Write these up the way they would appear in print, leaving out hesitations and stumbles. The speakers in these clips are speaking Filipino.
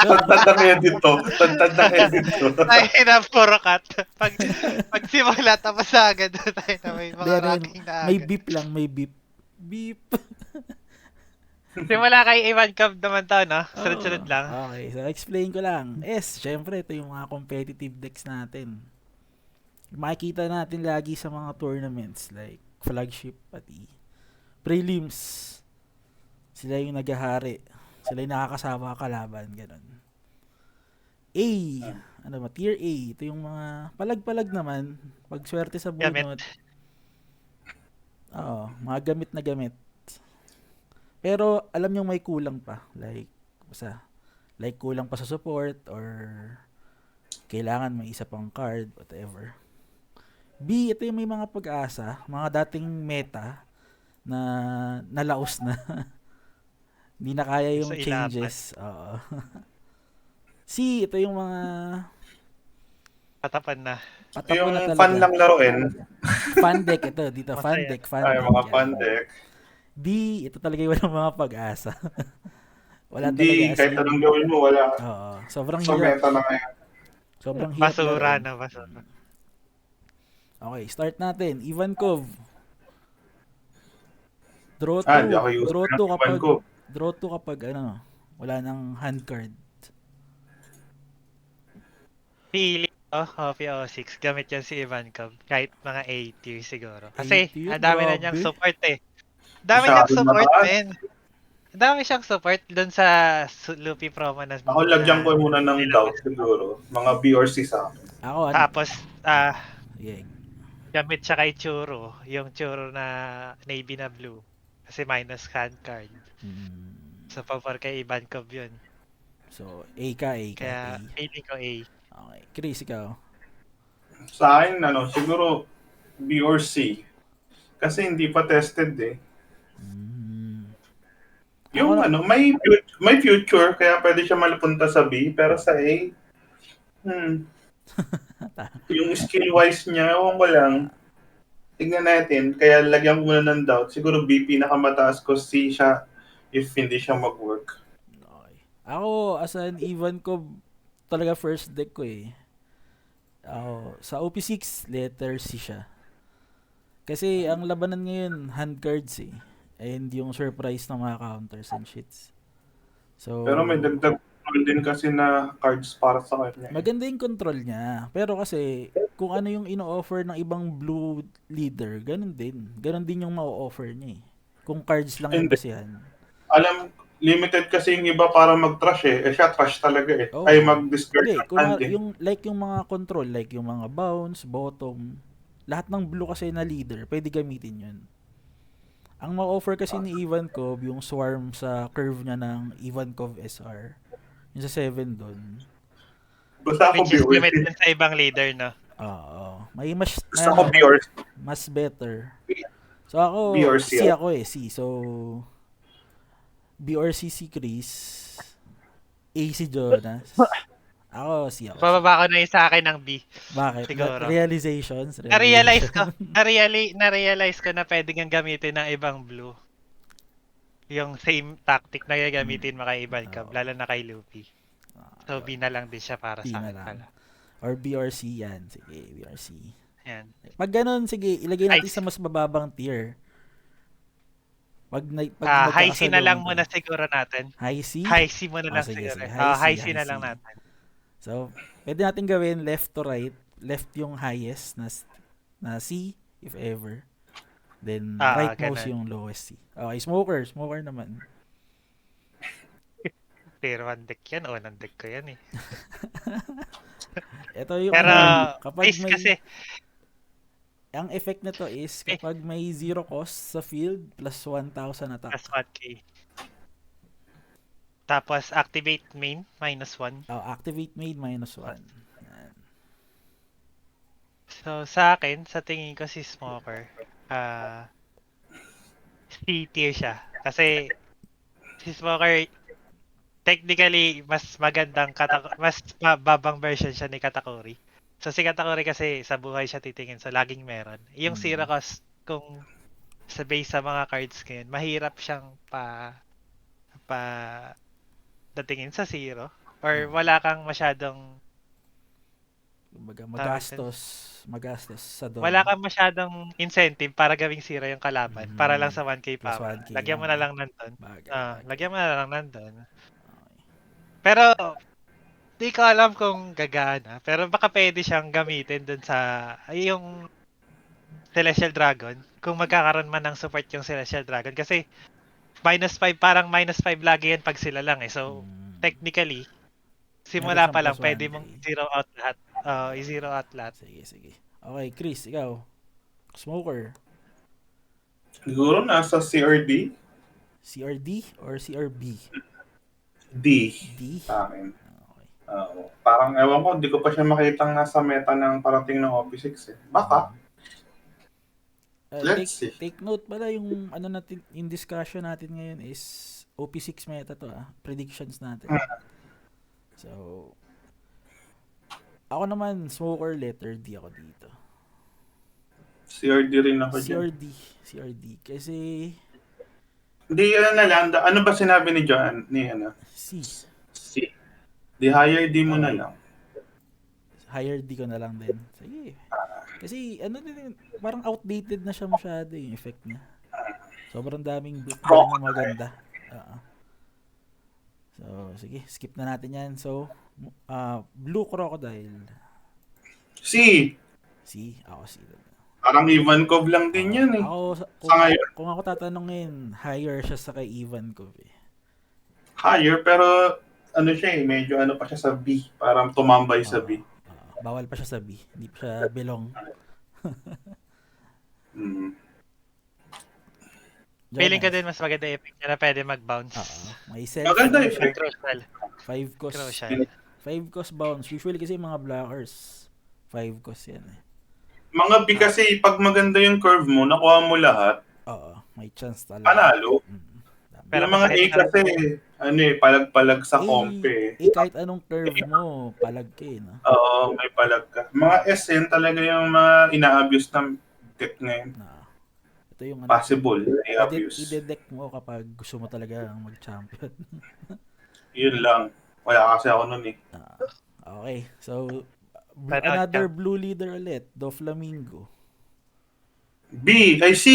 Tantad ng edit to. Tantad ng edit to. Tayo na puro cut. Pag simula, tapos na agad tayo na may mga ranking na May agad. beep lang, may beep. Beep. Simula kay Ivan Cup naman to, no? Sunod-sunod lang. Okay, so explain ko lang. Syempre, ito yung mga competitive decks natin. Makikita natin lagi sa mga tournaments like flagship pati prelims. Sila yung naghahari. Sila yung nakakasama kalaban, ganun. Tier A. Ito yung mga palag-palag naman. Pag swerte sa bunot. Oo, mga gamit na gamit. Pero alam nyo may kulang pa. Like kulang pa sa support or kailangan may isa pang card, whatever. B, ito yung may mga pag-asa, mga dating meta na nalaos na. Hindi na kaya yung changes. Oo. C, ito yung mga Patapan na. Yung na fun lang laruin. Fan deck ito. Dito, fan deck. Ay, mga fun deck. D, ito talaga yung walang mga pag-asa. Wala Hindi, talaga. kahit anong gawin mo, wala. Oo. Sobrang So, hirap. meta na ngayon. Sobrang hirap. Basura na, basura. Okay, start natin. Ivankov. Draw 2. Hindi ako user Draw ng 2 kapag Ivankov. draw 2 kapag wala nang hand card. Pili PO6, gamit yan si Ivan Cup. Kahit mga 8 tier siguro. Kasi, tier? ang dami na niyang Grabe. support eh. Dami Masyado niyang support, naman. men. Ang dami siyang support dun sa Luffy promo na... Ako lagyan ko muna ng doubt siguro. Mga B or C sa akin. Ako, Tapos, yeah. gamit siya kay Churo. Yung Churo na navy na blue. Kasi minus hand card. So, pabor kay Ivan Cup yun. So, A ka. Kaya, feeling ko A. Okay. Chris, ikaw? Sa akin, siguro B or C. Kasi hindi pa tested eh. Yung may future, kaya pwede siya malapunta sa B, pero sa A, yung skill-wise niya, ewan ko lang. Tignan natin, kaya lagyan ko muna ng doubt. Siguro B pinakamataas ko, C siya if hindi siya mag-work. Okay. Ako, as an Ivankov, talaga first deck ko eh. Sa OP6, letter C siya. Kasi ang labanan ngayon, hand cards eh. And yung surprise ng mga counters and shits. So, pero may dagdag din kasi na cards para sa kanya. Maganda yung control niya. Pero kasi, kung ano yung ino-offer ng ibang blue leader, ganun din. Ganun din yung ma-offer niya eh. Kung cards lang yung basihan. Limited kasi yung iba para mag-trash eh. Siya trash talaga eh. Ay mag-discard ng hand eh. Yung mga control, like yung mga bounce, bottom, lahat ng blue kasi na leader, pwede gamitin yun. Ang ma-offer kasi ni Ivankov, yung swarm sa curve niya ng Ivankov SR, yung sa 7 doon. Basta ako which is gamit din sa ibang leader, no? Oo. May mas mas better. So ako, C ako eh, C. So, B or C si Chris, A si Jonas. Ako, C ako. Bababa ko na yung sa akin ng B. Bakit? Siguro. Realizations? Na-realize ko na pwede kang gamitin ng ibang blue. Yung same tactic na gagamitin mo kay Ivan Cup, lalo na kay Luffy. So, B na lang din siya para sa akin pala. Or B or C yan. Sige, B or C. Yan. Pag ganun, sige, ilagay natin sa mas bababang tier. High C na lang muna siguro natin. High C? High C muna lang siguro. High C na lang natin. So, pwede natin gawin left to right. Left yung highest na C, if ever. Then, rightmost yung lowest C. Okay, smoker. Smoker naman. Pero one deck yan. Unang deck ko yan eh. Ito yung pero, kapag may... kasi... Ang effect na to is kapag may zero cost sa field, plus 1,000 attack. Plus 1k. Tapos, activate main, minus 1. Activate main, minus 1. Yan. So, sa akin, sa tingin ko si Smoker, C tier siya. Kasi, si Smoker, technically, mas magandang, mas mababang version siya ni Katakuri. So, si Katakuri kasi sa buhay siya titingin. So, laging meron. Yung zero cost, kung sa base sa mga cards ngayon, mahirap siyang datingin sa zero. Or wala kang masyadong Kumbaga, tawag dun, magastos sa Dog. wala kang masyadong incentive para gawing zero yung kalaban para lang sa 1k Plus power. 1K Lagyan mo lang, na lang nandun. Bagay, bagay. Lagyan mo na lang nandun. Okay. Pero di ko alam kung gagana. Pero baka pwede siyang gamitin dun sa yung Celestial Dragon. Kung magkakaroon man ng support yung Celestial Dragon. Kasi -5, parang -5 lagi yan pag sila lang eh. So, technically, simula Meron pa siyang lang, plus pwede 1K. mong zero out lahat. I-zero out lahat. Sige, sige. Okay, Chris, ikaw. Smoker. Siguro nasa CRD. CRD or CRB? D. D? Sa akin. Okay. Parang ewan ko, hindi ko pa siya makitang nasa meta ng parating ng OP6 eh. Baka. Let's see. Take note pala yung ano natin, yung discussion natin ngayon is OP6 meta to predictions natin. So, ako naman, Smoker, letter D ako dito. CRD rin ako dyan. CRD. Kasi, Hindi, ano na lang. Ano ba sinabi ni John? C. C. Di higher D mo na lang. Higher D ko na lang din. Sige. Kasi, ano din, parang outdated na siya masyado yung effect niya. Sobrang daming build na maganda. So, sige. Skip na natin yan. So, Blue Crocodile. C. C. Ako C. Parang Ivankov lang din yan eh. Ako, Sa ngayon. kung ako tatanungin, higher siya sa kay Ivankov eh. Higher, pero ano siya eh, medyo ano pa siya sa B. Parang tumambay sa B. Bawal pa siya sa B. Hindi pa siya belong. Feeling ko din mas maganda yung effect niya na pwede mag-bounce. May self. Maganda Siya effect. crucial. 5 cost. Crucial. 5 cost bounce. Usually kasi mga blockers, 5 cost yan eh. Mga B kasi, pag maganda yung curve mo, nakuha mo lahat, May chance talaga. panalo. Pero Yung mga A kasi, ano eh, palag-palag sa kompe. Kahit anong curve mo, palag ka eh, no? Oo, may palag ka. Mga S yan talaga yung mga ina-abuse ng deck ngayon. Ito yung Possible, i-abuse. I-deck mo kapag gusto mo talaga mag-champion. Yun lang. Wala kasi ako nun eh. Okay, so another blue leader ulit, Doflamingo. B, ay C.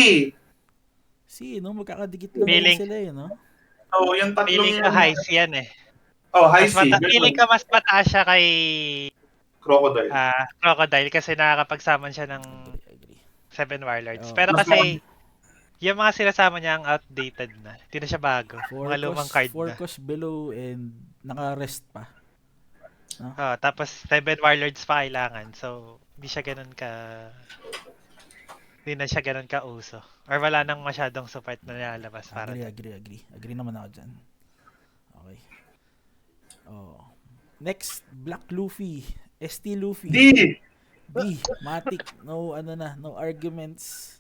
C, no? Magkakadikit lang sila eh, no? Oo, yung tatlong Feeling ko high C yan eh. Oh, high C. Feeling ko mas mataas siya kay Crocodile. Crocodile kasi nakakapagsaman siya ng Agree. 7 Warlords. Pero kasi yung mga sinasama niya ang outdated na. Hindi na siya bago. Mga lumang card 4 na. cost below and naka-rest pa. No? Tapos 7 Warlords pa kailangan. So, hindi na siya ganun ka uso. Or wala nang masyadong support na nilalabas para. Agree. Agree naman ako dyan. Okay. Next, Black Luffy. ST Luffy. D. Matic. No arguments.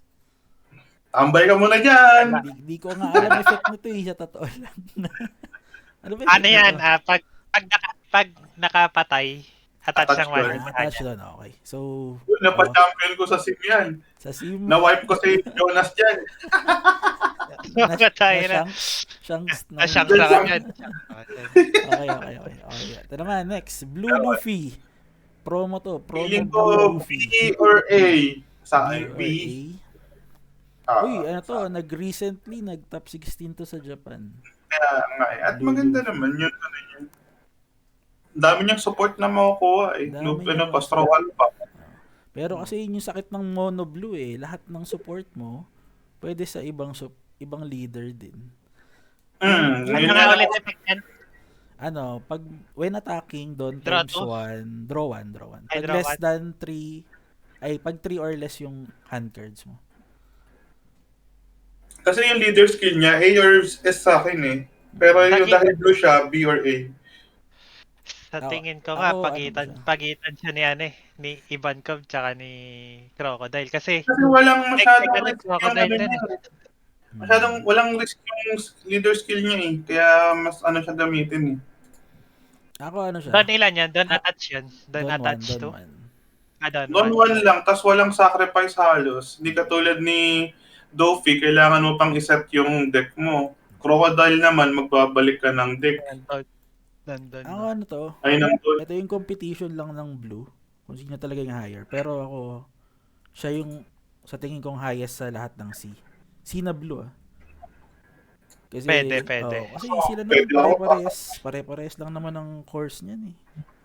Tambay ka muna dyan. Di ko nga alam effect nito eh, sa totoo lang. Ano yan? Pag nakapatay, attach ng Warlord. Attach doon, okay. So, napa-champion ko sa sim yan. Sa sim. Na-wipe ko si Jonas dyan. Shanks na kanya. Okay. Ito naman, next. Blue Luffy. Promo to. Feeling ko B or A. Sa B. Uy, ano to? Recently, nag-top 16 to sa Japan. Kaya nga eh. At maganda naman yun. Ang dami niyang support na makukuha eh. Pastoral pa. Pero kasi yun yung sakit ng Mono Blue eh. Lahat ng support mo, pwede sa ibang leader din. Ano nga ulit effect yan? Pag when attacking, don't Draw times 1, draw 1. Pag draw less 1. than 3, pag 3 or less yung hand cards mo. Kasi yung leader skill niya, A or S sa akin eh. Pero yung dahil blue siya, B or A. Sa tingin ko nga, pagitan siya ni Ivankov tsaka ni Crocodile. Kasi walang masyadong risk Crocodile din walang risk yung leader skill niya eh. Kaya mas siya gamitin eh. Ako siya? Doon ilan yan? Doon attach yun? Doon attach to? Doon 1 lang, tas walang sacrifice halos. Hindi katulad ni Doffy, kailangan mo pang iset yung deck mo. Crocodile naman, magbabalik ka ng deck. Nandun Ang na. ano to, Ay, nandun. ito yung competition lang ng Blue. Kung sino talaga yung higher. Pero ako, siya yung sa tingin kong highest sa lahat ng C. C na Blue ah. Kasi, Pwede. kasi sila naman Pwede ako pa. pare-pares lang naman ng course niyan eh.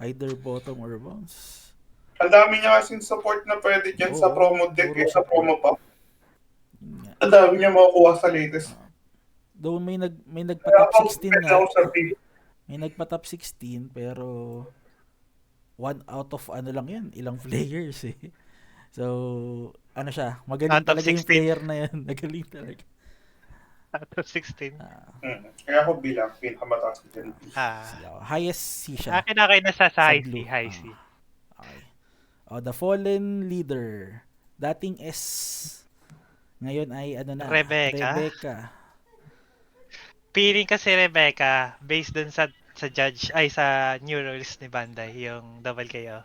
Either bottom or bounce. Ang dami niya kasing support na pwede dyan sa Oo, promo deck puro sa promo pa. Yun nga. Ang dami niya makukuha sa latest. Though may nagpa Kaya top ako, 16 pwede nga. ako sabihin. May nagpa top 16 pero one out of ano lang yan, ilang players eh. So, ano siya, magaling Out of talaga yung 16. player na yan. Magaling talaga. Out of 16. Kaya ako bilang pinakamataas ko dyan. Sige ako. Highest C siya. Akin na kayo nasa sa Sa high C. blue. High C. Okay. The Fallen Leader. Dating S. Ngayon ay ano na? Rebecca. Feeling kasi Rebecca, based dun sa judge, ay sa new rules ni Bandai, yung double KO.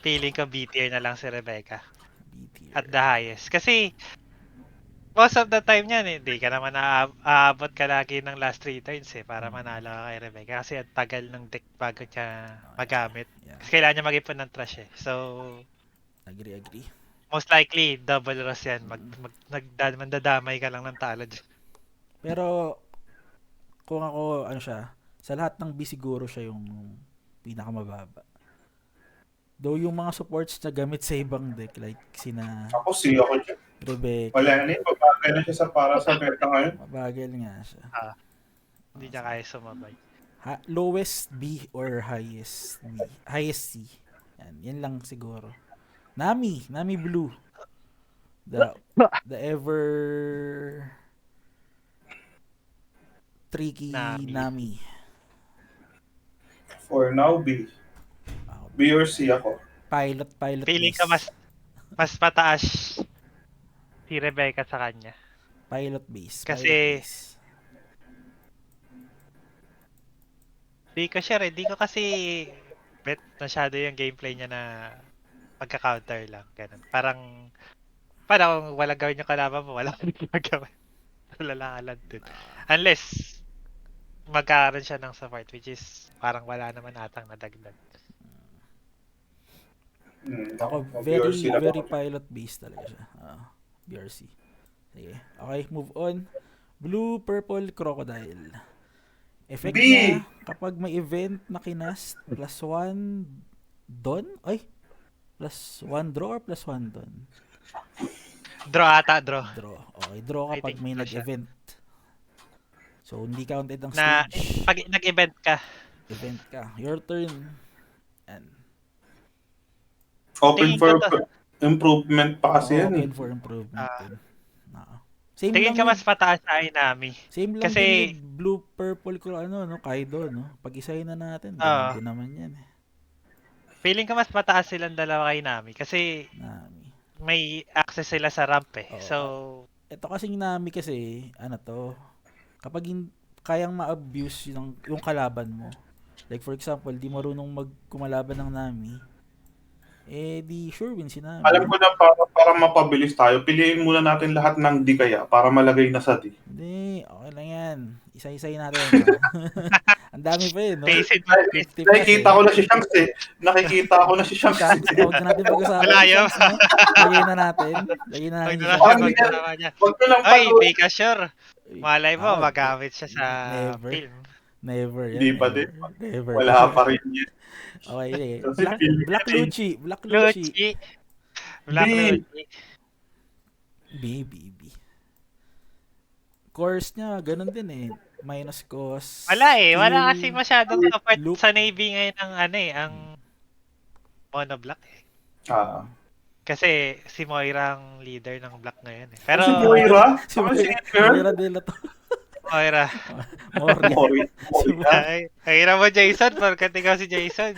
Feeling ko B tier na lang si Rebecca. B tier. At the highest. Kasi, most of the time yan, hindi ka naman aabot ka lagi ng last 3 turns para manalo ka kay Rebecca. Kasi ang tagal ng deck bago niya magamit. Yeah. Kasi kailangan niya mag-ipon ng trash So, Agree. most likely, double Ross yan. Mandadamay ka lang ng talo dyan. Pero, kung ako, ano siya, sa lahat ng B siguro siya yung pinakamababa. Though yung mga supports na gamit sa ibang deck, like sina Ako ako dyan. Rebecca, Wala na yun. Pabagal na siya para sa beta ngayon. mabagal nga siya. Hindi niya kaya sumabay. Lowest B or highest B? Highest C. Yan lang siguro. Nami Blue. The ever tricky Nami. For now, B. B or C ako. Pilot Feeling base. ka mas mataas si Rebecca sa kanya. Pilot base. Kasi di ko sure di ko kasi bet masyado yung gameplay niya na pagka-counter lang. Ganun. Parang kung walang gawin yung kalaban mo, wala kang gagawin. Wala lang alam dun. Unless magkaroon siya ng support, which is parang wala naman atang nadagdag. Ako, very pilot based talaga siya. BRC. Sige. Okay, move on. Blue, purple, crocodile. Effect B. niya, kapag may event na kinast, +1 don? Ay, +1 draw or +1 don? Draw ata. Draw. Okay, draw I kapag think may siya. nag-event. So, hindi counted ang Na stage. pag nag-event ka, Event ka. Your turn. And, Open Tingin for ko to. improvement pa kasi yan eh. open for improvement. din. Same tingin lang ka mas mataas sa Inami. Same lang Kasi- din with blue, purple, Kaido, no? Pag-isahin na natin, ganun din naman yan eh. Feeling ko mas mataas silang dalawa kay Nami. Kasi Nami. may access sila sa ramp Oo. So, Ito kasing Nami kasi, kapag kayang ma-abuse yung kalaban mo. Like for example, di marunong kumalaban ng Nami, di sure win si Nami. Alam ko na para mapabilis tayo, piliin muna natin lahat ng D kaya para malagay na sa D. Hindi, okay lang yan. Isa-isayin natin. Ang dami pa yun, no? face it. 50 plus, Nakikita ko na si Shanks eh. Nakikita ko na si Shanks eh. Huwag na natin pag-usapan. Malayo. Chance, no? Lagay na natin. Pag yung natin chance. pag-usapan niya. Huwag ko lang Ay, patuloy. hindi ka sure. Malay mo, Ako, magamit siya sa never. film. Never yan. Hindi pa never. din. Never. Wala pa rin yun. Okay, sige. Kasi Black feeling- Lucci. Black Lucci. Lucci. Black B. Lucci. B. Course niya, ganun din eh. Minus cost. Wala skill, kasi masyadong support look. sa Navy ngayon ang monoblock Ah. Kasi si Moira ang leader ng block ngayon Pero Si Moira? Si Ano si Moira de la Moira. Moria. Moira? Ay, hirap mo Jason, porkat ikaw si Jason.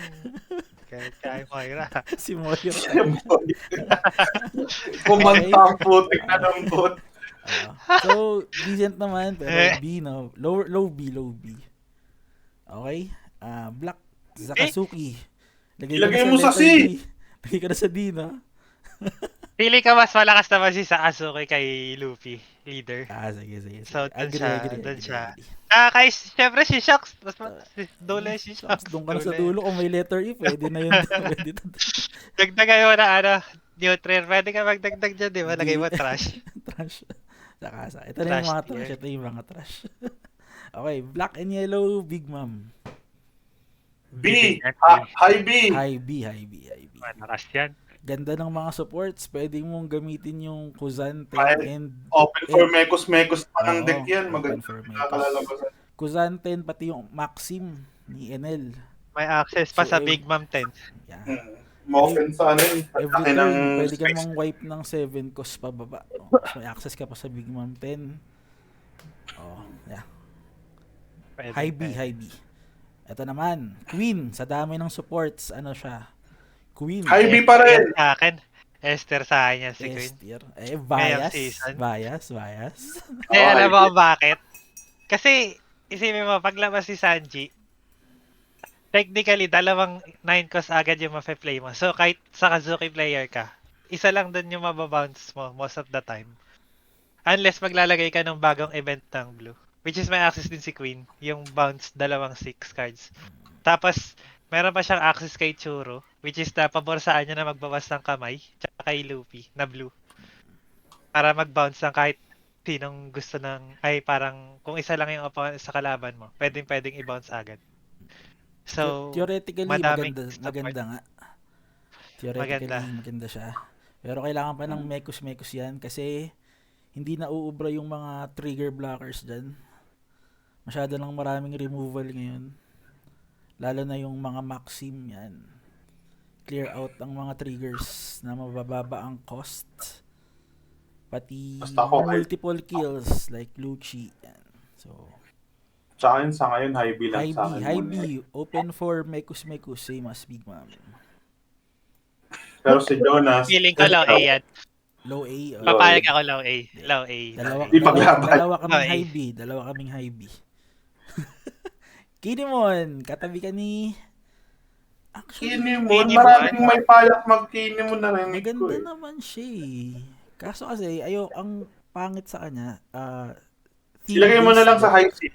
Kaya Moira. Si Moira. Kumanta ang putik na ng bot. So, decent naman, pero B, no? Low B. Okay? Black Zakasuki. Ilagay mo sa letter C. D. Lagay ka na sa D, no? Pili ka mas malakas naman si Sasuke kay Luffy, leader. Sige. So, doon siya. Agree. Syempre si Shanks, Ta- dole si Shucks, Shanks, doon ka na sa dole. dulo kung may letter E, pwede na yun. Pwede na. Dagdagan mo na neutral. Pwede ka magdagdag dyan, di ba? Lagay mo trash. Trash. Saka. Ito na yung Trash mga tier. trash. Ito yung mga trash. Okay, black and yellow, Big Mom. B. Bibigyan. High B. High B. Malakas yan. Ganda ng mga supports. Pwede mong gamitin yung Kuzante Fine. and Open for Mekos pa ng Oo, deck yan. open Maganda for yung Mekos. nakakalalabasan. Kuzante, pati yung Maxim ni Enel. May access pa So, sa Big Mom 10. Yan. Ma-open sa ano yun. Every Laki ng turn, pwede ka space. mang wipe ng 7 cost pababa. So, may access ka pa sa Big Mom 10. Yeah. Pwede, High B. Ito naman, Queen. Sa dami ng supports, ano siya? Queen. High B pa rin. Sa akin, Esther sa akin yan si Queen. S tier. Ngayong season. Bias. Alam mo High B. kung bakit? Kasi, isipin mo, paglabas si Sanji, technically, dalawang 9 cost agad yung mafe-play mo. So, kahit sa Kazuki player ka, isa lang dun yung mababounce mo most of the time. Unless maglalagay ka ng bagong event ng blue. Which is may access din si Queen. Yung bounce, dalawang 6 cards. Tapos, meron pa siyang access kay Churo. Which is na paborsaan niya na magbawas ng kamay. Tsaka kay Luffy na blue. Para mag-bounce ng kahit sinong gusto ng... Ay, parang kung isa lang yung opponent sa kalaban mo, pwedeng i-bounce agad. So, Theoretically, madaming maganda nga. Theoretically, maganda siya. Pero kailangan pa ng mekos yan kasi hindi na uubra yung mga trigger blockers dyan. Masyado lang maraming removal ngayon. Lalo na yung mga Maxim yan. Clear out ang mga triggers na mabababa ang cost. Pati multiple kills like Lucci. Yan. So, Sa akin, sa ngayon, high B lang sa akin. High B. Open for Mekos, same as Big Mom. Pero si Jonas, feeling ko low A yan. Low A. Low Papayag ako low A. Low A. Dalawa kaming Okay. high B. Kinemon, katabi ka ni... Actually, Kinemon, maraming may payak mag-Kinemon na rin. maganda naman siya eh. Kaso kasi, ang pangit sa kanya, Ilagay mo na lang sa high C.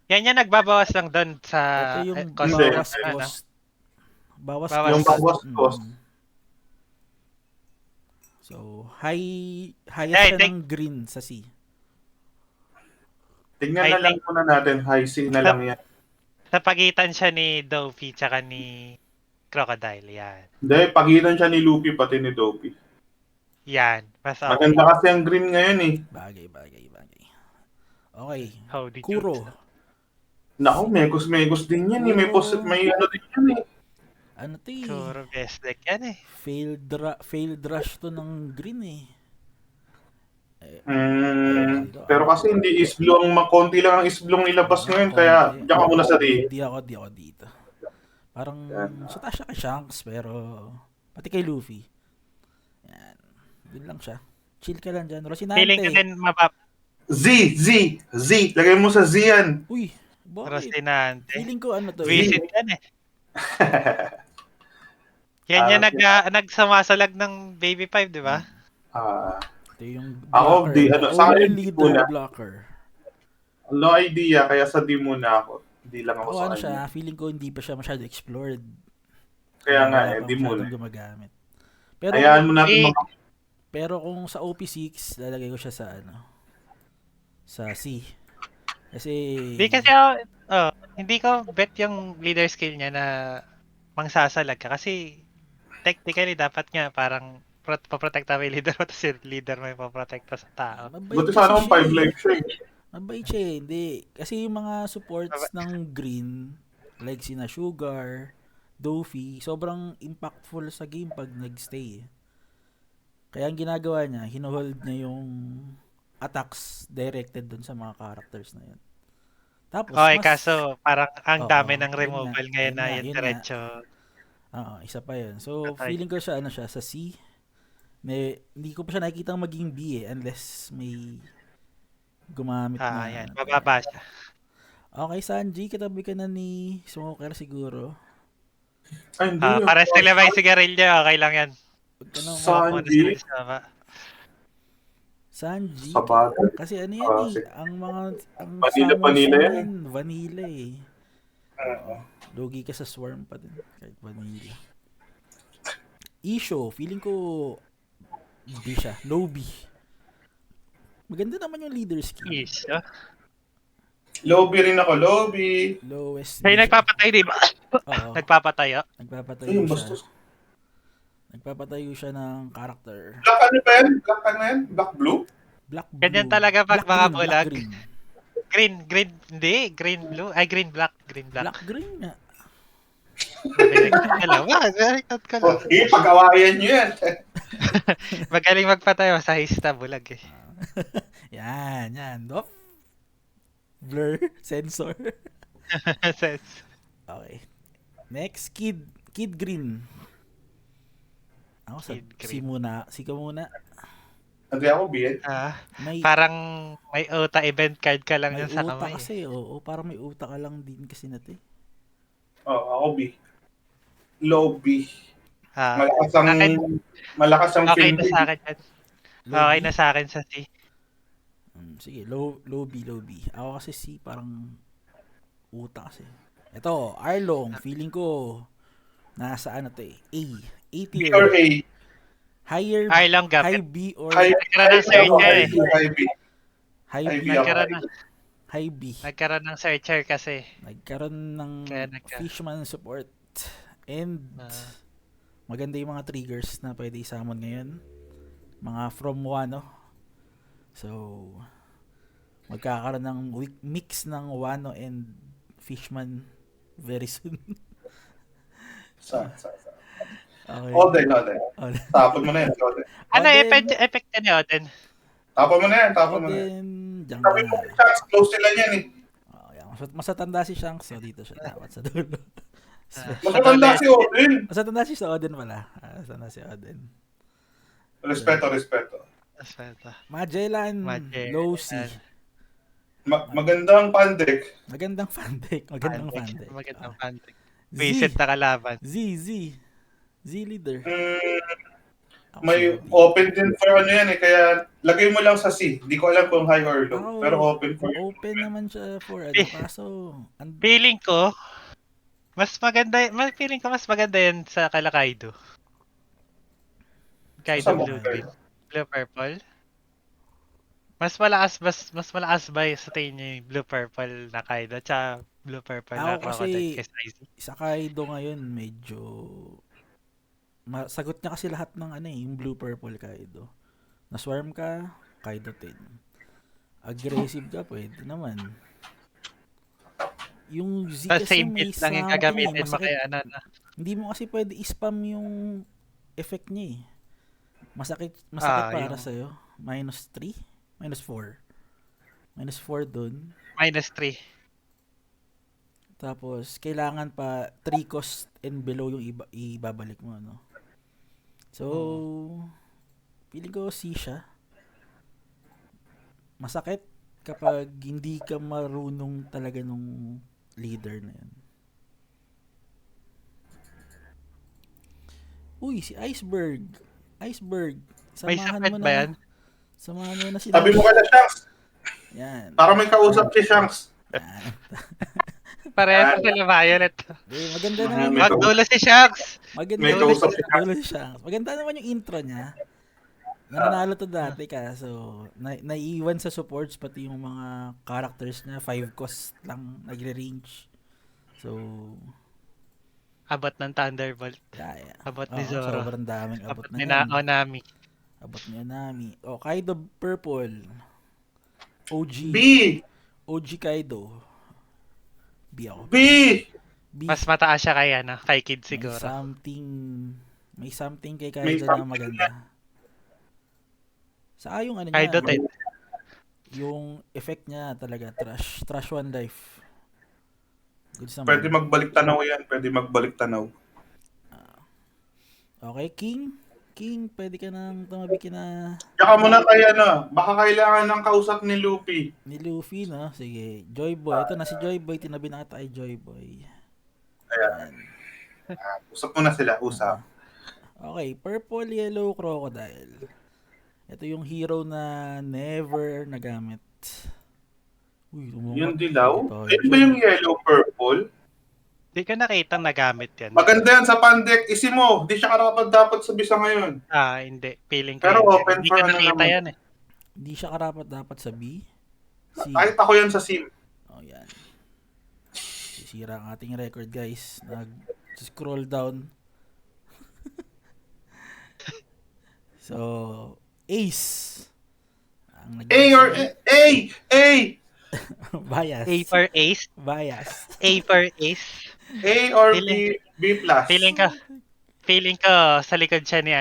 Yan yan nagbabawas lang doon sa ito yung cost. bawas Ano? cost. Bawas Yung bawas cost. So, highest Hey, siya ng green sa C. Tignan I na lang muna natin, high C na lang yan. Sa pagitan siya ni Doffy tsaka ni Crocodile. Yan. Hindi, pagitan siya ni Luffy pati ni Dopey. Yan. Mas okay. Maganda kasi ang green ngayon eh. Bagay. Okay. How did Kuro. Naku, Mekos din yan eh. May ano din yan eh. Ano to eh? Sure, best deck yan eh. Failed rush to ng green eh. Pero kasi hindi isblong, konti lang ang isblong nilabas ngayon, kaya diyan ka muna sa D. Di ako dito. Parang sa taas siya kay Shanks, pero pati kay Luffy. Yan. Doon lang siya. Chill ka lang dyan. Rosinante. Feeling ko din Z. Lagay mo sa Z yan. Uy, bakit? Rosinante. Feeling ko ano to Visit yan eh. Yan yung nagsumasalag ng Baby 5, di ba? Ito yung Ako, sa akin, leader blocker. No idea, kaya sa D muna ako. Hindi lang ako sa siya, feeling ko hindi pa siya masyado explored. Kaya nga D muna. Gumagamit. Pero, hayaan mo natin pero kung sa OP6, lalagay ko siya sa C. Kasi hindi ko bet yung leader skill niya na mangsasalag ka kasi technically dapat nga parang paprotekta mo yung leader mo tapos yung leader mo yung paprotekta sa tao. Buti sana kung 5 life siya eh. Mabait siya eh. Hindi. Kasi yung mga supports ng green, like sina Sugar, Doffy, sobrang impactful sa game pag nagstay eh. Kaya ang ginagawa niya, hinuhold niya yung attacks directed dun sa mga characters na yun. Tapos, kaso parang ang dami ng removal ngayon na yung diretso. Isa pa yun. So, feeling ko siya, sa C. Hindi ko pa siya nakikita maging B eh, unless may gumamit na. Yan. Mababa siya. Okay, Sanji, katabi ka na ni Smoker siguro. Ay, hindi. Para sila may sigarilyo, okay lang yan. Huwag ka na Hawak mo na Sanji. sa sama. Sanji. Sa bagay. Kasi ano yan eh. Kasi Ang Vanilla, summons vanilla yan naman, vanilla eh. Oo. Lugi ka sa swarm pa din. Kahit vanilla. Isho, feeling ko B siya. Low B. Maganda naman yung leader skill. Yes. Oh. Lobby rin ako, lobby. Lowest Ay, B siya. nagpapatay, di ba? Oo. Nagpapatayo. Nagpapatayo Ayun, siya. bastos. Nagpapatayo siya ng character. Black ano ba yan? Black ano yan? Black blue? Black blue. Ganyan talaga pag Black mga green, bulag. Black green. Green, hindi. Green blue. Ay, green black. Green black. Black green nga. Baliktad ka lang. Baliktad ka lang. Oh, pag-awayan nyo yan. Magaling magpatayo sa hista bulag eh. Yan. Off. Blur. Sensor. Says, Okay. Next, Kid Green. Ako sa Kid Green. Si ka muna. Hindi ako, BN. May parang may OTA event card ka lang may yan sa uta kamay. kasi, oo. Parang may uta ka lang din kasi natin. Oh, ako B. Low B. Ah, Malakas ang okay film na sa akin yan. Okay na sa akin sa C. Sige, low B. Ako kasi C, parang uta kasi. Ito, Arlong, feeling ko nasa ano to eh. A B tier. or A. Higher, Ay lang high gamit. B or Nagkaroon ng searcher eh. High B. high High B. B ako. High B. Nagkaroon ng searcher kasi. Nagkaroon ng Kaya Fishman support. And maganda yung mga triggers na pwede i-summon ngayon. Mga from Wano. So, magkakaroon ng mix ng Wano and Fishman very soon. Okay. Oden. Tapon mo na yan, Oden. Ano Oden. effect ni Oden? Tapon mo na yan. Oden, diyan ka Sabi mo, na. Shanks, close sila yan eh. Yan. Masatanda si Shanks. So, dito siya dapat sa dulo. Magkatanda si Oden. Masatanda si Oden pala. Masatanda si Oden. Respeto. Magellan, low C. Magandang pandek. Magandang fan deck. Magandang pandek. Visit na kalaban. Z leader. May open din for ano yan eh. Kaya lagay mo lang sa C. Hindi ko alam kung high or low. Pero open for Open naman siya for ano. Kaso, Feeling ko, mas maganda yan sa kala Kaido. Kaido Saan mo blue, kayo? blue purple. Mas malakas ba sa tingin niyo yung blue purple na Kaido tsaka blue purple na Ako Crocodile kasi, kay Spicy? sa Kaido ngayon, medyo sagot niya kasi lahat ng ano eh, yung blue purple Kaido. Na-swarm ka, Kaido 10. Aggressive ka, pwede naman. Yung Z Sa kasi same may bit lang yung something gagamitin mo masakit. kay ano na. Hindi mo kasi pwede i-spam yung effect niya eh. Masakit para yung- sa'yo. -3? -4? -4 dun. -3. Tapos, kailangan pa 3 cost and below yung ibabalik mo, no? So, feeling ko C siya. Masakit kapag hindi ka marunong talaga nung leader na yun. Uy, si Iceberg. May Samahan sakit mo ba na. yan? Samahan mo na sila. Sabi mo kala Shanks. Yan. Para may kausap si Shanks. Yan. Parehas sila violet. Maganda naman. May Magdulo si Shanks! May kausap si Shanks. Maganda naman yung intro niya. Nananalo to dati kaso naiiwan sa supports pati yung mga characters niya 5 cost lang nagre-range. So Abot ng Thunderbolt. yeah. Abot ni Zoro. Sobrang daming abot Abot na ni yan. Onami. Abot ni Onami. Kaido Purple. OG. OG Kaido. B ako. B! Mas mataas siya kay Kid May siguro. May something kay Kaido na maganda. Saka yung ano Kaido niya, 10. yung effect niya talaga trash one life. Good naman. Pwede magbalik tanaw. Okay, King, pwede ka nang tumabi Tsaka muna kaya baka kailangan ng kausap ni Luffy. ni Luffy, no? Sige, Joy Boy. Ito na si Joy Boy, tinabi na ata ay Joy Boy. Ayan. Usap muna sila, usap. Okay, Purple Yellow Crocodile. Ito yung hero na never nagamit. Uy, Yung umungat. dilaw? Hindi tayo Ayun ba dyan. yung yellow purple? Di ko nakita nagamit yan. Maganda yan sa pandek. Isi mo. Di siya karapat dapat sa bisa ngayon. Hindi. Feeling ko Pero hindi. open Hindi for ko ano nakita naman. yan eh. Hindi siya karapat dapat sa B. C. Kahit ako yan sa sim. Oh, yan. Sisira ang ating record, guys. Nag-scroll down. So, Ace. Ang A or A! A! Bias. A for Ace. Bias. A for Ace. A or Feeling- B plus. Feeling ko sa likod siya ni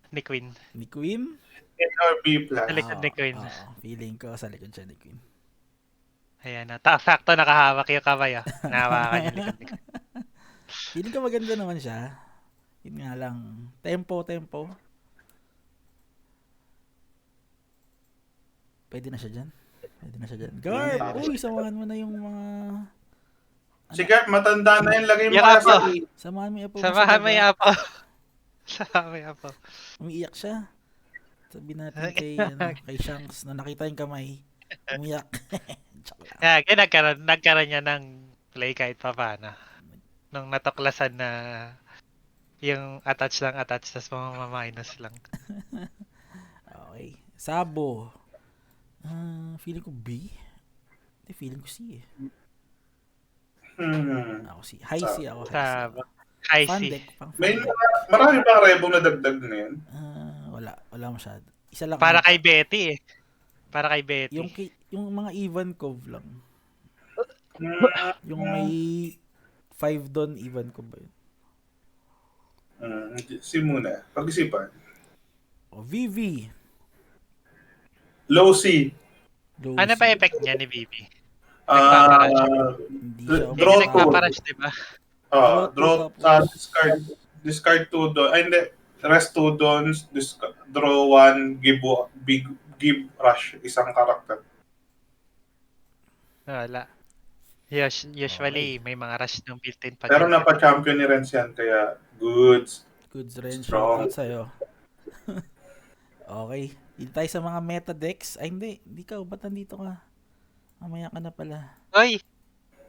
ni Queen. Ni Queen? A or B plus. Sa likod ni Queen. Feeling ko sa likod siya ni Queen. Ayan na. Sakto nakahawak yung kamay Nahawakan yung likod ni Queen. Feeling ko maganda naman siya. Yun nga lang. Tempo. Pwede na siya dyan. Guard! Uy, samahan mo na yung mga... Sige, matanda na yun. Lagay mo Yan kaya ako. sa A. Samahan mo yung apo. Samahan mo yung apo. Samahan mo yung apo. Umiiyak siya. Sabi natin kay Shanks na nakita yung kamay. Umiyak. Joke lang. Kaya nagkaroon niya ng play kahit pa paano. Nung natuklasan na yung attach tapos minus lang. Okay. Sabo. Feeling ko B. Hindi, feeling ko C eh. Ako C. High C ako. Sabo. High Fun C. deck. May marami bang rebong na dagdag na yun? Wala masyado. Isa lang. Para kay Betty eh. Para kay Betty. Yung mga Ivankov lang. Yung may 5 doon, Ivankov ba yun? Si muna. Pag-isipan. VV. Low C. Ano ba effect niya ni Bibi? Hindi siya. Draw Hindi nagpaparush, di ba? Draw, discard 2 doon. Ay, hindi. Rest 2 doon. Draw 1, give rush. Isang karakter. Wala. Usually, may mga rush ng built-in pa. Pero dyan. napa-champion ni Renz yan. Kaya, goods. Goods rin. Strong. Shoutout sa'yo. Okay. Dito tayo sa mga meta decks. Ay, hindi. Hindi ka. Ba't nandito ka? Mamaya ka na pala. Oy!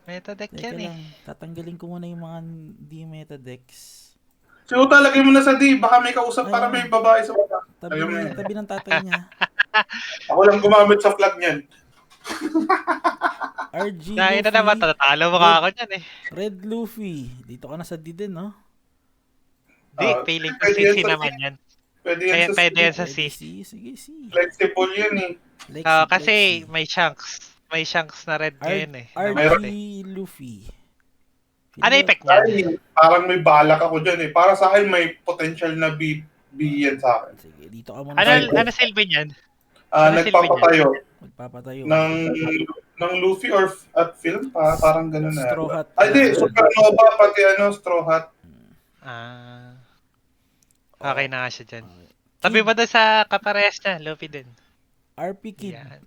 Meta deck Teka yan eh. lang. Tatanggalin ko muna yung mga hindi meta decks. So, talagay mo na sa D. Baka may kausap para may babae sa baba. Tabi ng tatay niya. Ako lang gumamit sa flag niyan. RG Dahil na naman, Luffy. tatalo mo ka ako dyan eh. Red Luffy. Dito ka na sa D din, no? Di, feeling ko pwede yan CC sa naman yan. Pwede yan sa Pwede yan sa Pwede C. Sige, C. flexible yun eh. Lexi, Kasi Lexi. may chunks. May chunks na red ngayon eh. RG Luffy. Ano effect niya? Ay, parang may balak ako dyan eh. Para sa akin, may potential na B yan sa akin. Sige, dito ka muna. Ano silbi niyan? Ano Nagpapatayo Magpapatayo. ng Luffy or at film pa, parang gano'n na. Straw Hat. Ay, di, Supernova, pati Straw Hat. Okay na nga siya dyan. Tabi mo doon sa kaparehas niya, Luffy din. RP Kid. Yan.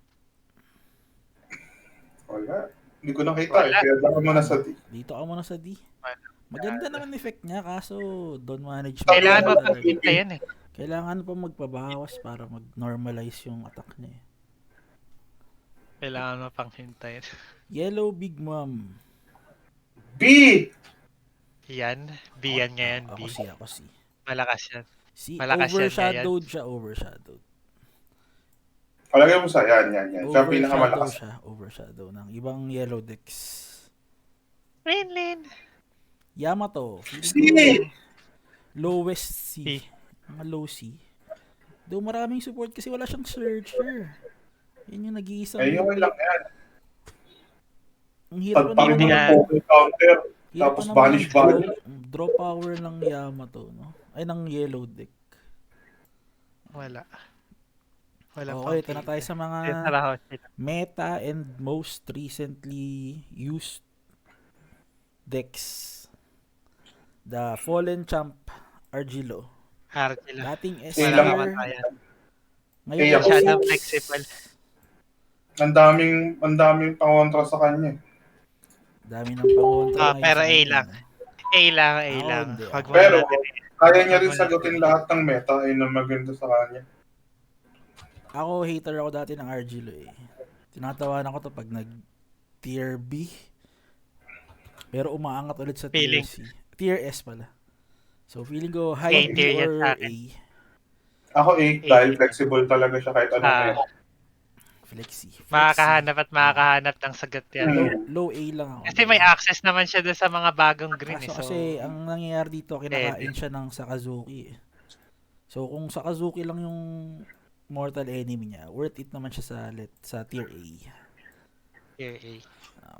Wala. Hindi ko nakita eh. Kaya daka mo na sa D. Dito ka muna sa D. Maganda naman effect niya, kaso don't manage. Kailangan mo Talaga. pang hintayin eh. Kailangan pa magpabawas para mag-normalize yung attack niya. Kailangan mo pang hintayin. Yellow Big Mom. B! Yan. B yan ngayon. B. Ako si. Malakas yan. Si Malakas yan, overshadowed siya, overshadowed. Palagay mo sa yan. Siya ang pinakamalakas. Overshadow ng ibang yellow decks. Lin. Yamato. C! Lowest C. C. Mga low C. Though maraming support kasi wala siyang searcher. Yun yung nag-iisang. Ay, okay lang yan. Ang hirap pa Pagpangin mo naman. ng poker counter. Hirap Tapos pa naman banish. draw power ng Yamato, no? Ay, ng yellow deck. Wala. Wala Okay, ito na tayo sa mga meta and most recently used decks. The Fallen Champ Argilo. Argila. Dating S Wala tier. mamatayan. Ngayon Kaya Masyadong S6. flexible. Ang daming pangontra sa kanya. Dami ng pangontra. ngayon Pero sa A kanya. lang. A A lang, A Ako, lang. hindi. Wag Ako, mo na Pero, natin. kaya niya Wag rin mo na sagutin natin. lahat ng meta. Ayun ang maganda sa kanya. ako hater ako dati ng Argilo eh. Tinatawanan ko to pag nag tier B. Pero umaangat ulit sa tier Feeling. C. Tier S pala. So feeling ko A high B tier yan or sa A. akin. Ako 8 A dahil tier. flexible talaga siya kahit anong Ah, meta. Flexi. makakahanap at Ah, makakahanap ng sagot yan. low A lang ako. Kasi may access naman siya dun sa mga bagong green eh. Kaso So, kasi ang nangyayari dito, kinakain pwede. siya ng Sakazuki eh. So kung Sakazuki lang yung mortal enemy niya, worth it naman siya sa tier A. Tier A.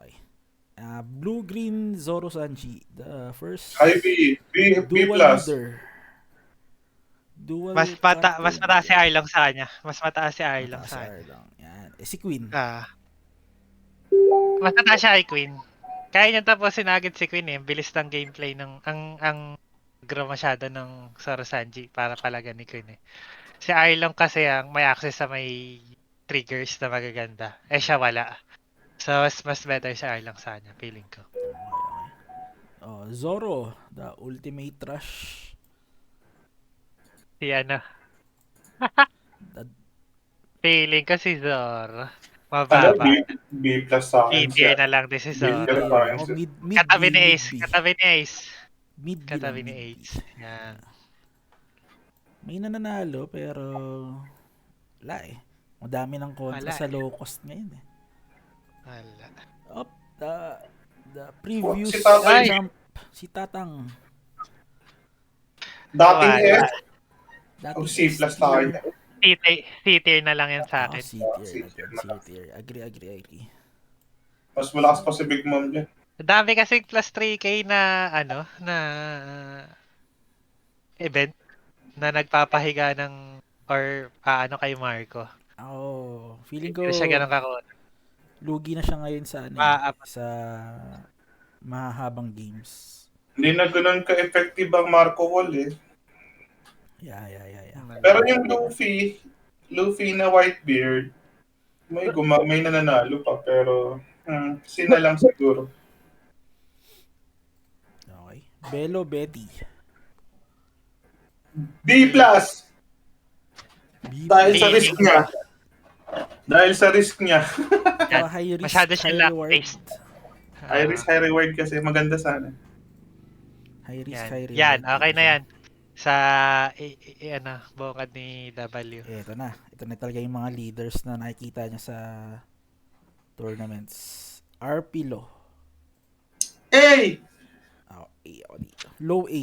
Okay. Blue Green Zoro Sanji, the first High B. B dual plus. leader. Dual Mas character mataas si leader. Arlong sa kanya. Mas mataas si Arlong Mataas si sa kanya. Arlong. Yan. Si Queen. Mas mataas siya kay Queen. Kaya niya tapusin agad si Queen eh. Bilis ng gameplay ng ang grow masyado ng Zoro Sanji para palagan ni Queen eh. Si Arlong kasi ang may access sa may triggers na magaganda. Eh siya wala. So mas better si Arlong sa kanya, feeling ko. Okay. Zoro, the ultimate trash. Si ano, The, feeling ko si Zoro. Ano? Mababa. B plus sa akin B-tier siya. na lang din si B mid Zoro. tier tier. sa akin Ako siya. mid Katabi B, ni mid Ace. B. Katabi ni Ace. Mid B Katabi lang, ni mid B. Ace. Yan. May nananalo pero wala eh. Madami ng kontra Wala sa eh. low cost ngayon eh. Wala. The previous Si Tatay. champ, si Tatang. Dating Wala. S. Dating C plus sa akin. C-tier na lang yan sa akin. C tier C na tier din. na C lang. tier. Agree. Mas malakas pa si Big Mom dyan. Dami kasi plus 3K na ano, na event na nagpapahiga ng or ano kay Marco. Feeling ko Hindi siya ganun kako. lugi na siya ngayon sa sa mahahabang games. Hindi na ganun ka-effective ang Marco Wall eh. Yeah. Pero yung Luffy na Whitebeard, may nananalo pa pero sina lang siguro. Okay. Belo Betty. B plus! B Dahil sa B. risk niya. Dahil sa risk niya. high risk, Masyado high siya reward. luck-based. High risk, high reward kasi maganda sana. High risk, Yan. high reward. Yan, okay dito na siya. yan. Sa ano, bungad ni W. Ito na. Ito na talaga yung mga leaders na nakikita niya sa tournaments. Arpilo. A! A ako dito. Low A.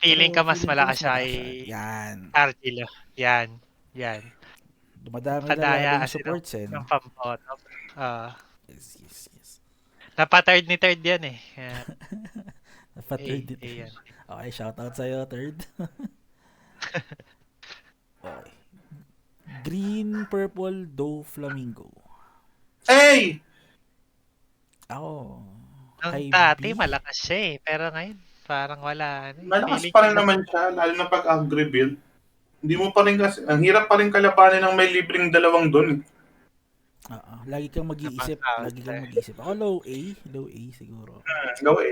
Feeling Pero ka mas feeling ko malakas siya mataas kay Yan. Argilo. Yan. Dumadami Kadaya yung kasi supports eh. No? ng pampoto. Yes. Napa-third ni third yan eh. Yan. Napa-third A, dito. A yan. Okay, shoutout sa'yo, third. Okay. Green, purple, doe, flamingo. A! Ako. Ang high dati B. malakas siya eh. Pero ngayon, parang wala. Malakas Feeling pa ko rin naman siya, lalo na pag agri-build. Hindi mo pa rin kasi, ang hirap pa rin kalabanin ng may libreng dalawang doon. Lagi kang mag-iisip. Ako low A siguro. Low A.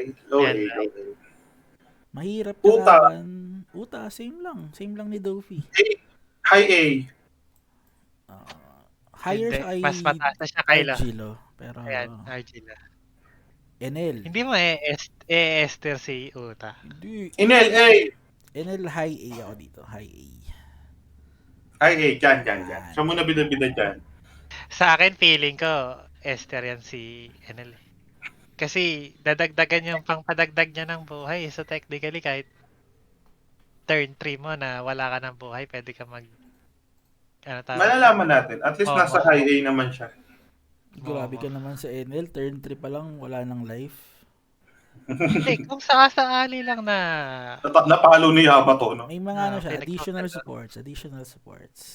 Mahirap Uta. kalaban. Uta, same lang ni Dofi. High A. Higher Hindi, kay mas mataas na siya kay Argilo. Pero Ayan, Argila. Enel. Hindi mo Esther si Uta. Hindi. Inel A. Enel high A ako dito. High A. High A. Dyan. Siya muna bida-bida dyan. Sa akin, feeling ko, Esther yan si Enel. Kasi dadagdagan yung pangpadagdag niya ng buhay. So technically, kahit turn 3 mo na wala ka ng buhay, pwede ka Malalaman natin. At least nasa high A naman siya. Grabe ka naman sa Enel. Turn 3 pa lang. Wala nang life. Hindi, kung sakasakali lang na Napalo ni Yamato, no? May mga siya. pinagpapalala. Additional supports.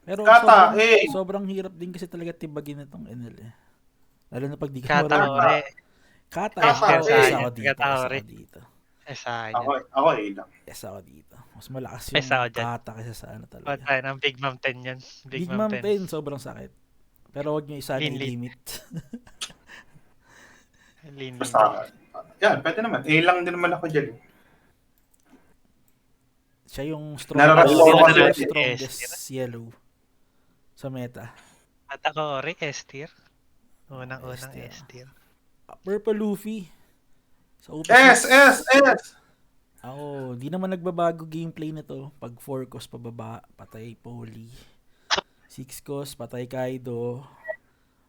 Pero Kata, sobrang hirap din kasi talaga tibagin itong Enel eh. Lalo na pag di ka Kataore. Kata. Kata, dito. Sa Ako A lang. Yes, ako dito. Mas malakas yung ako dyan. Kata kaysa sa ano talaga. Patay ng Big Mom 10 yan. Big Mom 10, sobrang sakit. Pero wag nyo isali Inlit. limit. Lean. Basta, yan, pwede naman. A lang din naman ako dyan. Siya yung Nararating ko strongest, kasi yung si strongest S-tier. yellow sa meta. Katakuri, S-tier. Unang-unang S-tier. S-tier. Purple Luffy. Sa S! Ako, di naman nagbabago gameplay nito. Pag 4 cost pababa, patay Poli. 6 cost, patay Kaido.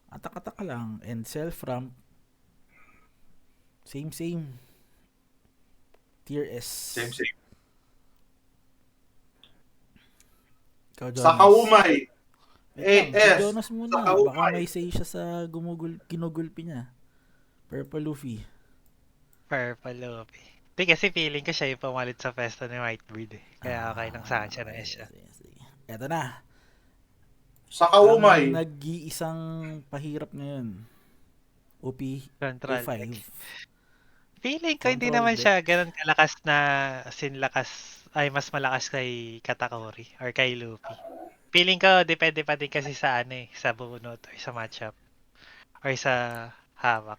Atak-atak lang. And self-ramp. Same. Tier S. Same. Ikaw, Jonas. Sa Kaumay. Wait lang, si AS. Jonas Sa muna. Kaumay. Baka may say siya sa ginugulpi niya. Purple Luffy. Purple Luffy. Di kasi feeling ko siya yung pumalit sa pwesto ni Whitebeard eh. Kaya okay lang sa akin siya na S siya. Sige. Eto na. Sa Ang Kaumay. nag-iisang pahirap ngayon. OP Control A5. deck. Feeling ko hindi Control naman deck. siya ganun kalakas na mas malakas kay Katakuri or kay Luffy. Feeling ko depende pa din kasi sa sa bunot or sa matchup or sa hawak.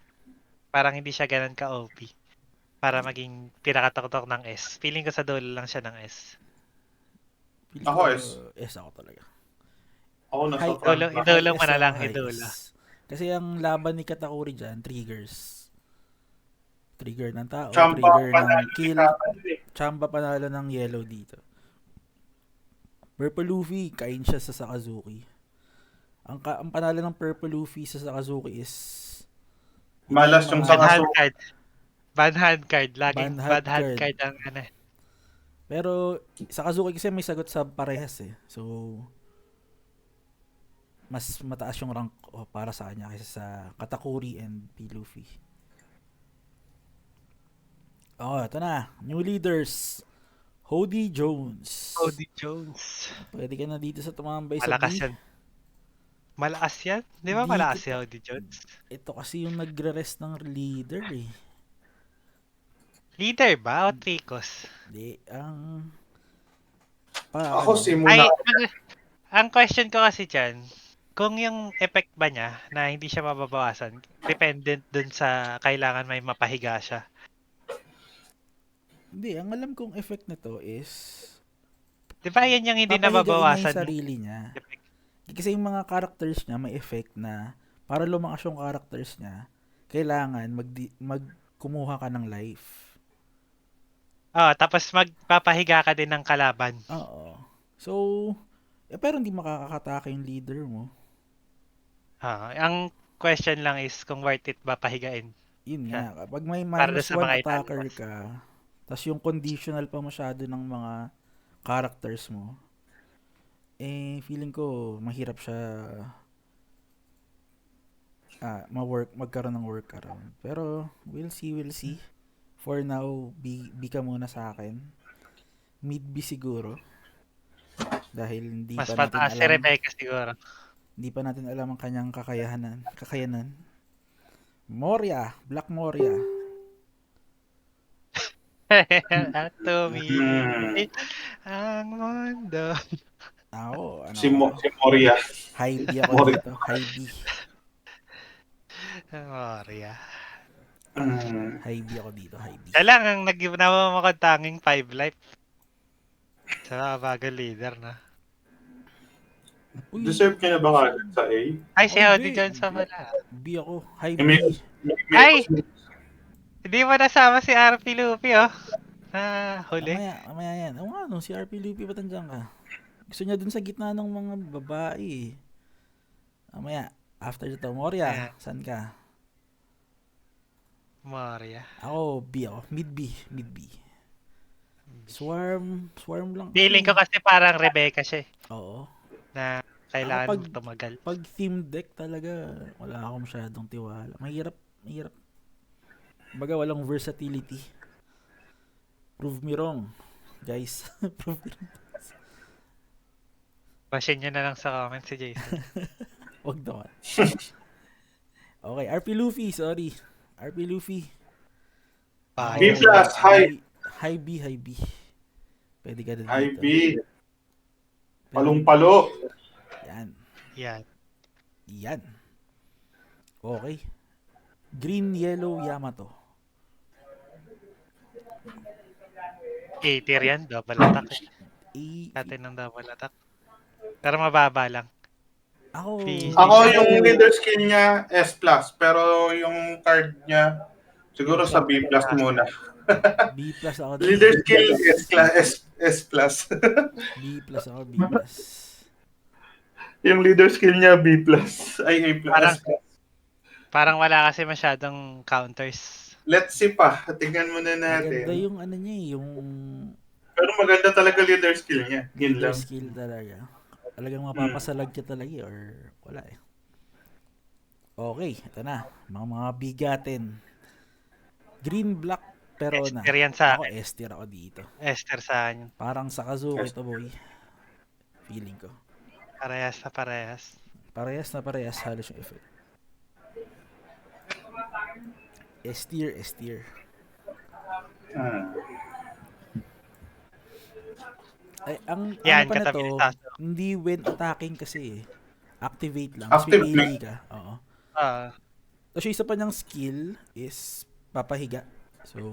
Parang hindi siya ganun ka-OP para maging pinakatok ng S. Feeling ko sa dulo lang siya ng S. Feeling Ako ko, S. S ako talaga. Ako nasa High- front Idolo- na. idolo- Idulong High mo S na ako, lang, high idolo. S. Kasi ang laban ni Katakuri dyan, triggers. Trigger ng tao, Champa trigger ng panalo ni kill. Kakad eh. Chamba panalo ng yellow dito. Purple Luffy, kain siya sa Sakazuki. Ang panalo ng Purple Luffy sa Sakazuki is Malas yung mga- Bad hand Sakazuki. card. Bad hand card. Laging Bad bad hand hand card. card ang Pero Sakazuki kasi may sagot sa parehas eh. So mas mataas yung rank para sa kanya kaysa sa Katakuri and P. Luffy. Ito na. New leaders. Hody Jones. Cody Jones. Pwede ka na dito sa tumambay sa Malakas B. yan. Malakas yan? Di ba Hindi malakas si kita- Cody Jones? Ito kasi yung nagre-rest ng leader eh. Leader ba o Tricos? Hindi, Ako Ay, simula. ang question ko kasi dyan, kung yung effect ba niya na hindi siya mababawasan, dependent dun sa kailangan may mapahiga siya. Hindi, ang alam kong effect nito is Di ba yan yung hindi papahigain niya nababawasan? yung sarili niya. Effect? Kasi yung mga characters niya may effect na para lumakas yung characters niya, kailangan kumuha ka ng life. Tapos magpapahiga ka din ng kalaban. Oo. So, pero hindi makakatake yung leader mo. Ang question lang is kung worth it ba pahigain. Yun nga, kapag may Para minus sa 1 mga attacker ilalabas. ka, tas yung conditional pa masyado ng mga characters mo, feeling ko mahirap siya magkaroon ng workaround. Pero, we'll see. For now, B ka muna sa akin. Mid B siguro. Dahil hindi Mas pa natin mataas si alam. Rebecca siguro. Hindi pa natin alam ang kanyang kakayanan. Moria, Black Moria. At tumingin ang mundo. Ako, Si Moria. High B ako Moria. dito. High B. Moria. High B ako dito. High B. Siya lang ang namamakad tanging 5 life. Sa bagal leader na. Uy, Deserve niya na ba nga sa A? Ay, si Oh, Howdy hindi. Jones pa pala. B ako. High B. May Ay! Hindi mo nasama si RP Luffy, oh. Huli. Mamaya yan. Oo nga, no, si RP Luffy, ba't nandiyan ka? Gusto niya dun sa gitna ng mga babae. Mamaya, after ito, Moria, Ayan. saan ka? Moria. Ako, B ako. Mid B. Swarm lang. Feeling ko kasi parang Rebecca siya, Oo. na kailangan Pag- tumagal. Pag theme deck talaga, wala akong masyadong tiwala. Mahirap. Baga, walang versatility. Prove me wrong. Guys, prove me wrong. Basin nyo na lang sa comment si Jason. Wag naman. Okay, RP Luffy, sorry. RP Luffy. B plus, high. High B. Pwede ka na dito. High B. Palong-palo. Yan. Yan. Okay. Green, yellow, Yamato. A-tier yan, double attack eh. A, Atin ng double attack. Pero mababa lang. ako, Ako Siya. yung leader skill niya, S+. Pero yung card niya, siguro Yung sa B+ muna. B plus ako Leader dito. skill, S+. B plus ako, B plus. Yung leader skill niya, B+. Ay, A+. Parang- S+. Parang wala kasi masyadong counters. Let's see pa. Tingnan muna Maganda natin. yung ano niya, yung Pero maganda talaga leader skill niya. Yun leader lang. skill talaga. Talagang mapapasalag ka talaga or wala eh. Okay, ito na. Mga bigatin. Green, black, pero na. Esther yan sa Ako akin. S-tier ako dito. Esther sa akin. Parang sa Kazuki to boy. Feeling ko. Parehas na parehas. Parehas na parehas halos yung effect. S-tier, S-tier. Hmm. Ay, ang Yan, ano pa na katabi to, ni Saso. hindi when attacking kasi eh. Activate lang. Active Pipili ka. Oo. Ah, Tapos yung isa pa niyang skill is papahiga. So,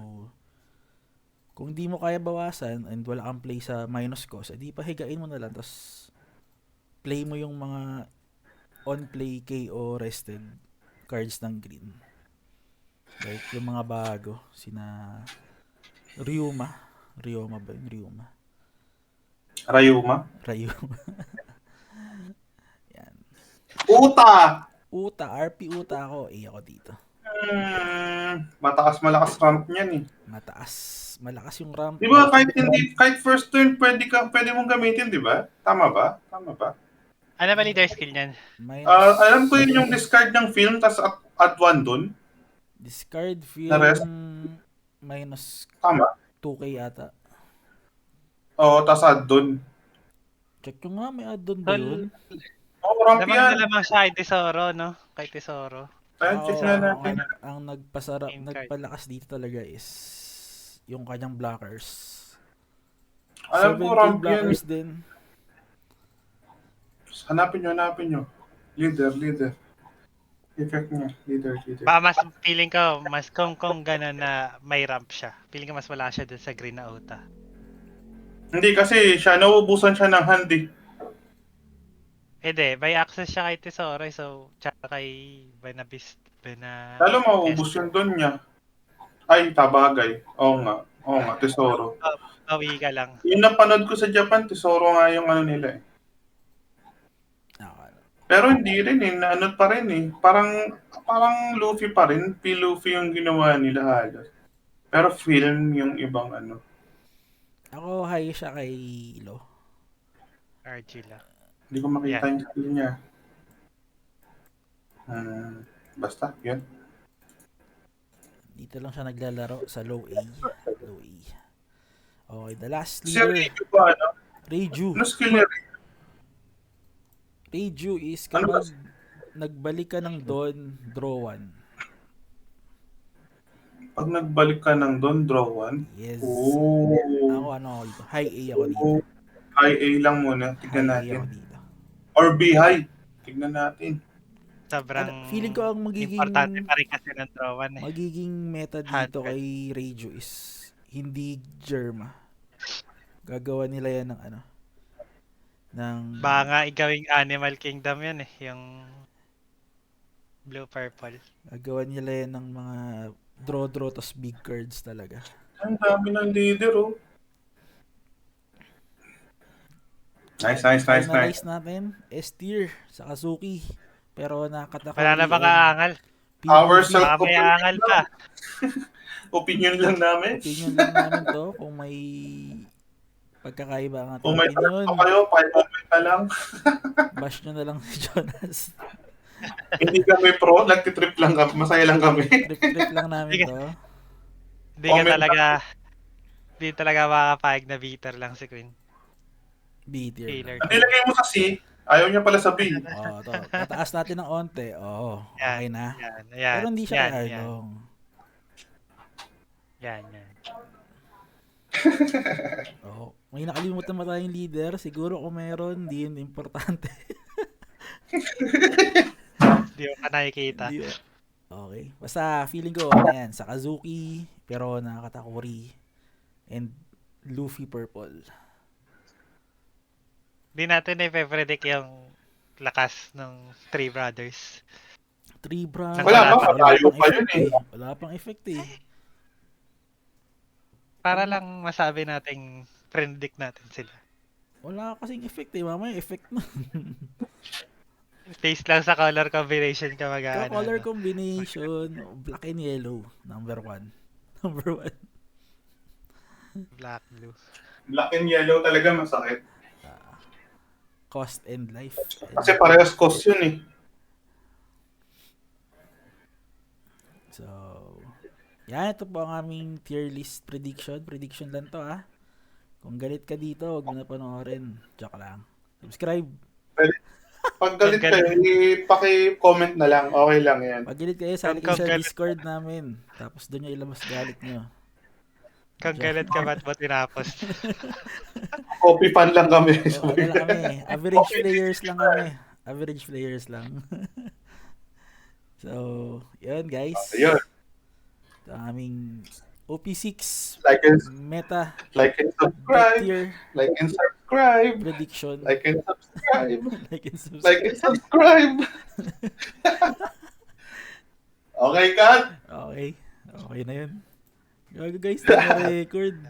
kung di mo kaya bawasan and wala kang play sa minus cost, edi pahigain mo na lang. Tapos, play mo yung mga on-play KO rested cards ng green. Like yung mga bago. Sina Ryuma. Ryuma ba yun? Ryuma. Rayuma. Ryuma. Yan. Uta! Uta. RP Uta ako. Ako dito. Mataas malakas ramp niyan eh. Mataas. Malakas yung ramp. Di ba kahit first turn pwede mong gamitin, di ba? Tama ba? ano ba leader skill niyan? Minus, Alam ko yun yung discard ng film tas add 1 dun. discard Na rest? film minus Tama. 2k yata. Oo, tas add dun. Check ko nga, may add-on ba yun? Oo, ramp Lamang yan. na lamang siya kay Tesoro, no? Kay Tesoro. Ayun, check na natin. Ang Game card. nagpalakas dito talaga is yung kanyang blockers. Alam ko 7k ramp yan. blockers din. Hanapin nyo. Leader. Effect niya. Leader. Baka mas feeling ko, mas kung gano'n na may ramp siya. Feeling ko mas wala siya dun sa green na Uta. Hindi kasi nauubusan siya ng hand eh. Hindi, may access siya kay Tesoro, so tsaka kay Benabist. Lalo mauubos yung dun niya. Ay, tabagay. Oo nga, tesoro. Bawi ka lang. Yung napanood ko sa Japan, tesoro nga yung ano nila eh. Pero hindi rin eh, ano pa rin eh. Parang Luffy pa rin. Luffy yung ginawa nila halos. Pero film yung ibang ano. Ako high siya kay Lo. RG lang. Hindi ko makita Yan. yung skill niya. Basta, yun. Dito lang siya naglalaro sa low A. Okay, the last Si leader, Riku ba ano? Reiju. Ano skill niya? Reiju is Ano ba? kapag nagbalik ka ng Dawn, draw 1. Pag nagbalik ka ng doon, draw 1. Yes. Oh. Ako dito. High A ako dito. High A lang muna. Tignan High A natin. ako dito. Or B high. Tignan natin. Sobrang Feeling ko ang magiging importante pa rin kasi ng drawan eh. magiging meta dito 100. kay Reiju is hindi Germa. Gagawa nila yan ng ano. Ng Baka nga igawing Animal Kingdom yan eh. Yung blue-purple. gagawa nila yan ng mga draw tas big cards talaga. Ang dami ng leader oh. Nice. Finalize natin. S-tier sa Kazuki. Pero nakataka. Wala na bang aangal? Hours of Baka may aangal pa. Opinion lang namin. Opinion lang namin to kung may pagkakaiba ang ating Kung may opinion. trip kayo, 5 moment na lang. Bash nyo na lang si Jonas. Hindi kami pro, nagtitrip lang kami. Masaya lang kami. Trip lang namin to. Hindi talaga makakapayag na beater lang si Queen. B-tier. Taylor. Hindi lagay mo sa C, ayaw niya pala sa B. Oh, to. Tataas natin ng onte. Oo. Okay na. Yan. Pero hindi siya kay yan. Arlong. Yan. Oh, may nakalimutan mo tayong leader. Siguro kung meron, di yun importante. Hindi mo pa nakikita. Okay. Basta feeling ko, ano yan, Sakazuki, pero na Katakuri, and Luffy purple. Di natin i-predict yung lakas ng Three Brothers. Three Brothers. Wala pa, malayo pang pa yun effect eh. Wala pang effect eh. Para lang masabi nating predict natin sila. Wala kasing effect eh. Mamaya effect na. Based lang sa color combination ka Color mag-ano. combination, black and yellow, number 1. Number 1. Black, blue. Black and yellow talaga masakit. Cost and life. Kasi parehas cost yun eh. So, yan, ito po ang aming tier list prediction. Prediction lang to ah. Kung galit ka dito, huwag mo na panoorin. Joke lang. Subscribe. Pag galit kayo, paki-comment na lang. Okay lang yan. Pag galit kayo, sali kayo Kung sa galit- Discord namin. Tapos doon nyo ilabas galit nyo. Kung galit ka ba't mo tinapos? Copy fan lang kami. So, ano lang kami. Average players lang kami. Average players lang. So, yun guys. Ayun. Ito ang aming OP6 Like and meta subscribe. tier Like and subscribe. prediction. Like and subscribe. Like and subscribe. Like and subscribe. Okay, Kat? Okay. Okay na yun. Gago guys, na record.